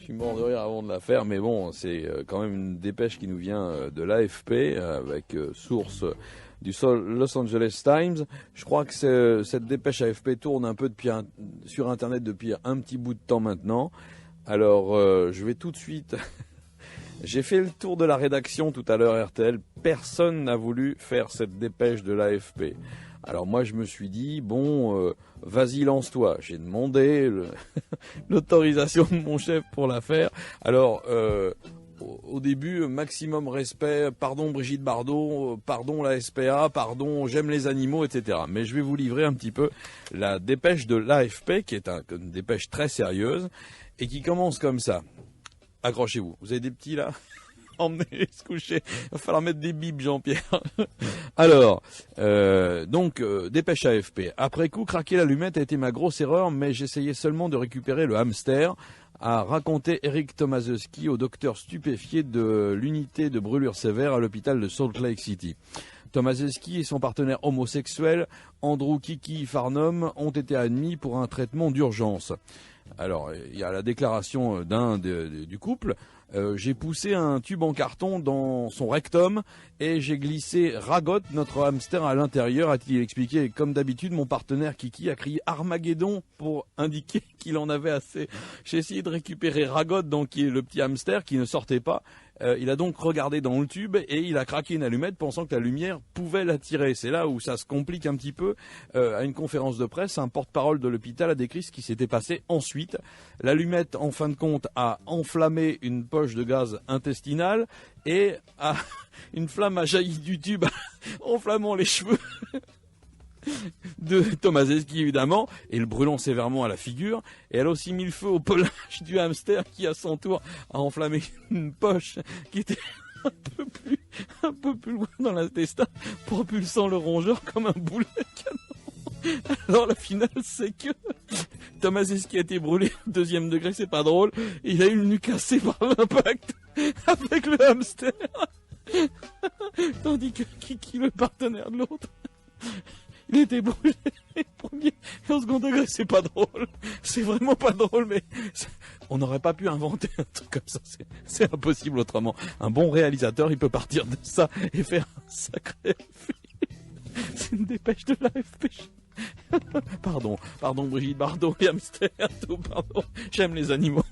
suis mort de rire avant de la faire, mais bon, c'est quand même une dépêche qui nous vient de l'AFP, avec source du Los Angeles Times. Je crois que cette dépêche AFP tourne un peu sur Internet depuis un petit bout de temps maintenant. Alors, je vais tout de suite... J'ai fait le tour de la rédaction tout à l'heure RTL. Personne n'a voulu faire cette dépêche de l'AFP. Alors moi je me suis dit, bon, vas-y lance-toi. J'ai demandé l'autorisation de mon chef pour la faire. Alors au début, maximum respect, pardon Brigitte Bardot, pardon la SPA, pardon j'aime les animaux, etc. Mais je vais vous livrer un petit peu la dépêche de l'AFP, qui est une dépêche très sérieuse et qui commence comme ça. Accrochez-vous. Vous avez des petits là? Emmenez se coucher. Il va falloir mettre des bibles, Jean-Pierre. Alors, dépêche AFP. Après coup, craquer l'allumette a été ma grosse erreur, mais j'essayais seulement de récupérer le hamster, a raconté Eric Tomaszewski au docteur stupéfié de l'unité de brûlure sévère à l'hôpital de Salt Lake City. Tomaszewski et son partenaire homosexuel, Andrew Kiki Farnum, ont été admis pour un traitement d'urgence. Alors, il y a la déclaration du couple. J'ai poussé un tube en carton dans son rectum et j'ai glissé Ragot, notre hamster, à l'intérieur, a-t-il expliqué. Comme d'habitude, mon partenaire Kiki a crié Armageddon pour indiquer qu'il en avait assez. J'ai essayé de récupérer Ragot, donc qui est le petit hamster qui ne sortait pas. Il a donc regardé dans le tube et il a craqué une allumette pensant que la lumière pouvait l'attirer. C'est là où ça se complique un petit peu. À une conférence de presse, un porte-parole de l'hôpital a décrit ce qui s'était passé ensuite. L'allumette, en fin de compte, a enflammé une poche de gaz intestinal et une flamme a jailli du tube, enflammant les cheveux de Tomaszewski évidemment, et le brûlant sévèrement à la figure. Et elle a aussi mis le feu au pelage du hamster qui à son tour a enflammé une poche qui était un peu plus loin dans l'intestin, propulsant le rongeur comme un boulet de canon. Alors la finale c'est que Tomaszewski a été brûlé au 2e degré, c'est pas drôle, il a eu le nu cassé par l'impact avec le hamster, tandis que Kiki, le partenaire de l'autre, il était brûlé au 1er et au 2nd degré. C'est pas drôle. C'est vraiment pas drôle, mais on n'aurait pas pu inventer un truc comme ça. C'est impossible autrement. Un bon réalisateur, il peut partir de ça et faire un sacré film. C'est une dépêche de l'AFP. Pardon Brigitte Bardot et hamster, tout, pardon. J'aime les animaux.